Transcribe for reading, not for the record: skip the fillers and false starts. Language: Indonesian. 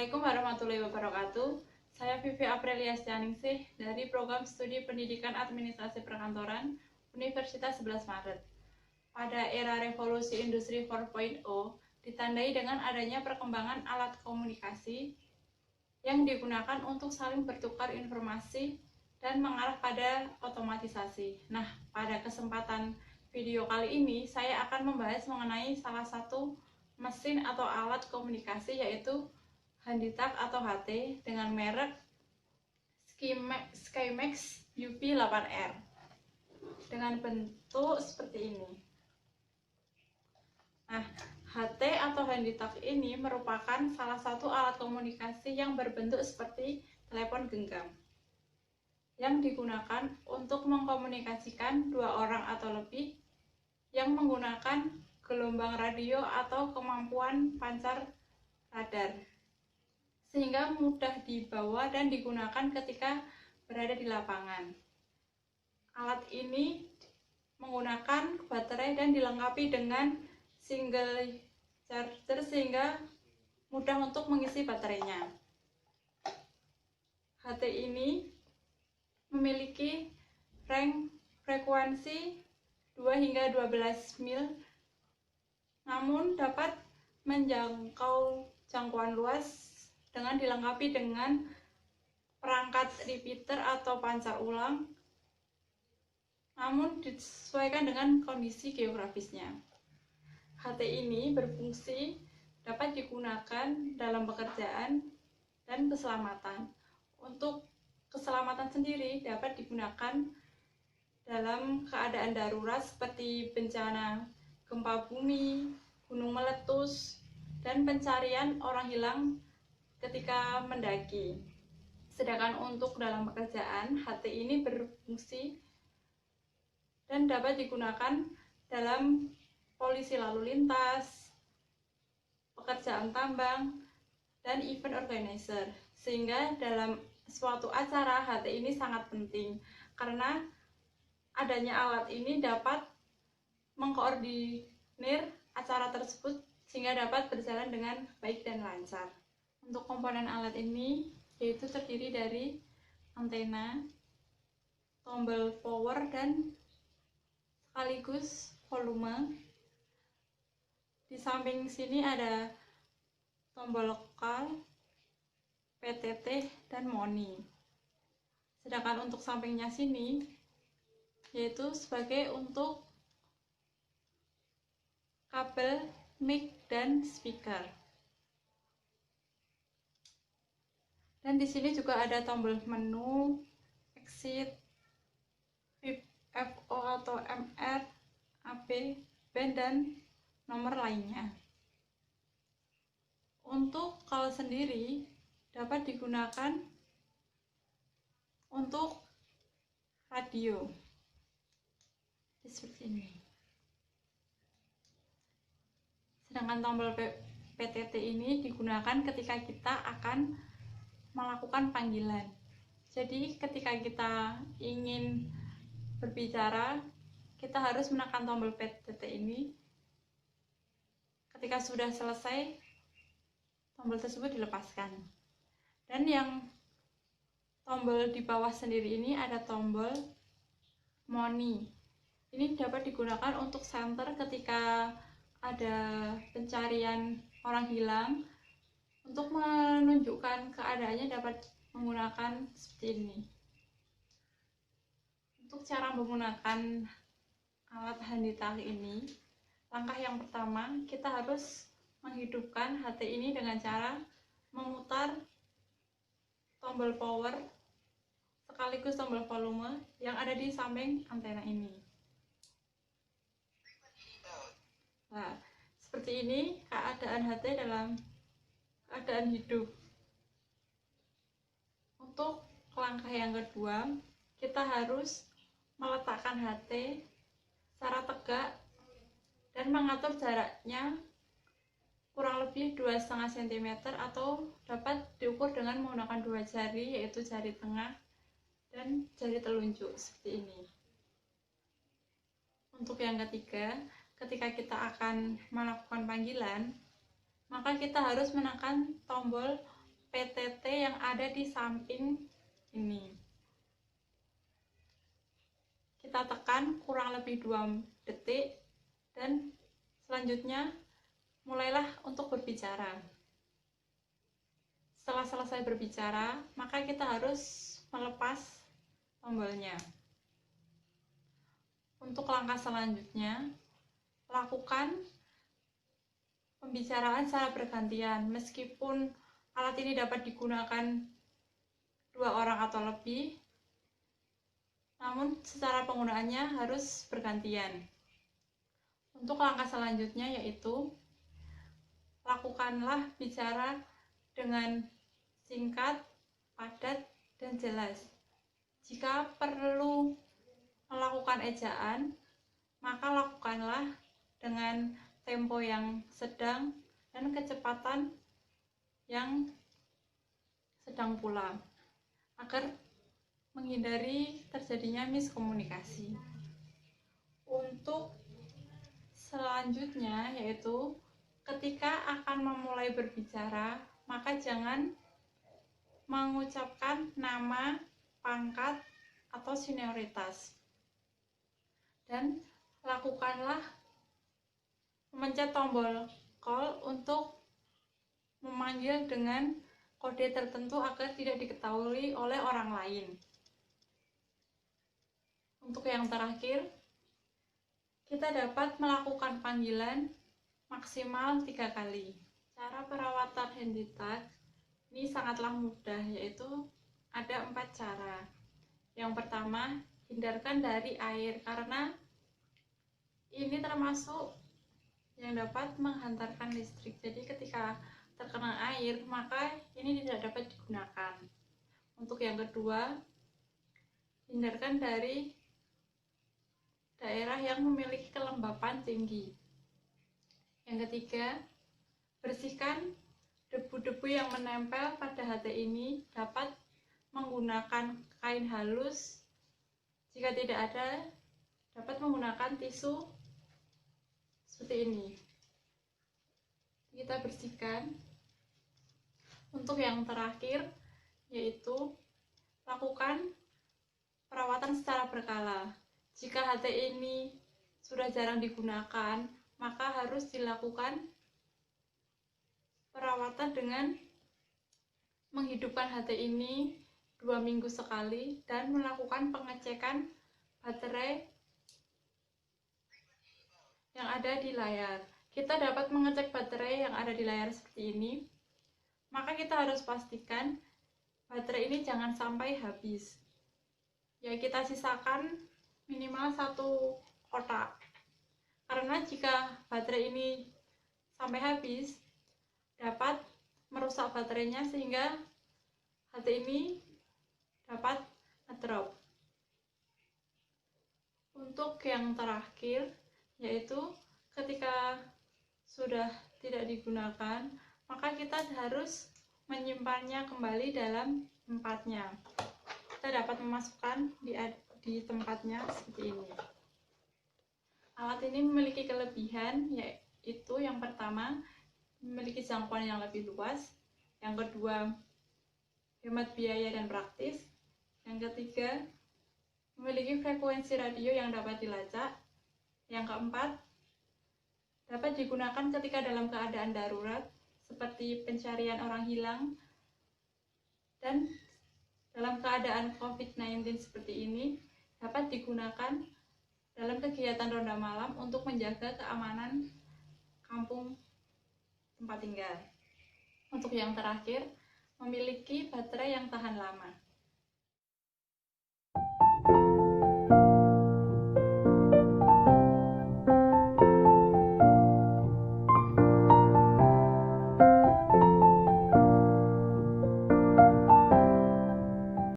Assalamualaikum warahmatullahi wabarakatuh. Saya Vivi Aprilia Stianingsih dari Program Studi Pendidikan Administrasi Perkantoran Universitas 11 Maret. Pada era revolusi industri 4.0 ditandai dengan adanya perkembangan alat komunikasi yang digunakan untuk saling bertukar informasi dan mengarah pada otomatisasi. Nah, pada kesempatan video kali ini saya akan membahas mengenai salah satu mesin atau alat komunikasi yaitu Handytalk atau HT dengan merek Skymax UP8R dengan bentuk seperti ini. Nah, HT atau Handytalk ini merupakan salah satu alat komunikasi yang berbentuk seperti telepon genggam yang digunakan untuk mengkomunikasikan dua orang atau lebih yang menggunakan gelombang radio atau kemampuan pancar radar, sehingga mudah dibawa dan digunakan ketika berada di lapangan. Alat ini menggunakan baterai dan dilengkapi dengan single charger sehingga mudah untuk mengisi baterainya. HT ini memiliki range frekuensi 2 hingga 12 mil, namun dapat menjangkau jangkauan luas dengan dilengkapi dengan perangkat repeater atau pancar ulang, namun disesuaikan dengan kondisi geografisnya. HT ini berfungsi dapat digunakan dalam pekerjaan dan keselamatan. Untuk keselamatan sendiri dapat digunakan dalam keadaan darurat seperti bencana gempa bumi, gunung meletus, dan pencarian orang hilang ketika mendaki. Sedangkan untuk dalam pekerjaan, HT ini berfungsi dan dapat digunakan dalam polisi lalu lintas, pekerjaan tambang, dan event organizer. Sehingga dalam suatu acara, HT ini sangat penting karena adanya alat ini dapat mengkoordinir acara tersebut sehingga dapat berjalan dengan baik dan lancar. Untuk komponen alat ini yaitu terdiri dari antena, tombol power, dan sekaligus volume. Di samping sini ada tombol lokal, PTT, dan moni. Sedangkan untuk sampingnya sini yaitu sebagai untuk kabel mic dan speaker. Dan di sini juga ada tombol menu, exit, FO atau MR, AB, band, dan nomor lainnya. Untuk call sendiri dapat digunakan untuk radio seperti ini. Sedangkan tombol PTT ini digunakan ketika kita akan melakukan panggilan. Jadi ketika kita ingin berbicara, kita harus menekan tombol PTT ini. Ketika sudah selesai, tombol tersebut dilepaskan. Dan yang tombol di bawah sendiri ini ada tombol moni. Ini dapat digunakan untuk center ketika ada pencarian orang hilang. Untuk menunjukkan keadaannya dapat menggunakan seperti ini. Untuk cara menggunakan alat Handytalk ini, langkah yang pertama kita harus menghidupkan HT ini dengan cara memutar tombol power sekaligus tombol volume yang ada di samping antena ini. Nah, seperti ini keadaan HT dalam keadaan hidup. Untuk langkah yang kedua, kita harus meletakkan HT secara tegak dan mengatur jaraknya kurang lebih 2,5 cm atau dapat diukur dengan menggunakan dua jari, yaitu jari tengah dan jari telunjuk seperti ini. Untuk yang ketiga, ketika kita akan melakukan panggilan, maka kita harus menekan tombol PTT yang ada di samping ini. Kita tekan kurang lebih 2 detik dan selanjutnya mulailah untuk berbicara. Setelah selesai berbicara, maka kita harus melepas tombolnya. Untuk langkah selanjutnya, lakukan pembicaraan secara bergantian. Meskipun alat ini dapat digunakan 2 orang atau lebih, namun secara penggunaannya harus bergantian. Untuk langkah selanjutnya yaitu lakukanlah bicara dengan singkat, padat, dan jelas. Jika perlu melakukan ejaan, maka lakukanlah dengan tempo yang sedang dan kecepatan yang sedang pula, agar menghindari terjadinya miskomunikasi. Untuk selanjutnya yaitu ketika akan memulai berbicara, maka jangan mengucapkan nama, pangkat, atau senioritas. Dan lakukanlah memencet tombol call untuk memanggil dengan kode tertentu agar tidak diketahui oleh orang lain. Untuk yang terakhir, kita dapat melakukan panggilan maksimal 3 kali. Cara perawatan Handytag ini sangatlah mudah, yaitu ada 4 cara. Yang pertama, hindarkan dari air karena ini termasuk yang dapat menghantarkan listrik. Jadi ketika terkena air, maka ini tidak dapat digunakan. Untuk yang kedua, hindarkan dari daerah yang memiliki kelembapan tinggi. Yang ketiga, bersihkan debu-debu yang menempel pada HT ini. Dapat menggunakan kain halus. Jika tidak ada, dapat menggunakan tisu seperti ini. Kita bersihkan. Untuk yang terakhir, yaitu lakukan perawatan secara berkala. Jika HT ini sudah jarang digunakan, maka harus dilakukan perawatan dengan menghidupkan HT ini 2 minggu sekali dan melakukan pengecekan baterai yang ada di layar. Kita dapat mengecek baterai yang ada di layar seperti ini. Maka kita harus pastikan baterai ini jangan sampai habis. Ya, kita sisakan minimal 1 kotak. Karena jika baterai ini sampai habis, dapat merusak baterainya sehingga HT ini dapat ngedrop. Untuk yang terakhir, yaitu ketika sudah tidak digunakan, maka kita harus menyimpannya kembali dalam tempatnya. Kita dapat memasukkan di tempatnya seperti ini. Alat ini memiliki kelebihan, yaitu yang pertama, memiliki jangkauan yang lebih luas. Yang kedua, hemat biaya dan praktis. Yang ketiga, memiliki frekuensi radio yang dapat dilacak. Yang keempat, dapat digunakan ketika dalam keadaan darurat, seperti pencarian orang hilang, dan dalam keadaan COVID-19 seperti ini, dapat digunakan dalam kegiatan ronda malam untuk menjaga keamanan kampung tempat tinggal. Untuk yang terakhir, memiliki baterai yang tahan lama.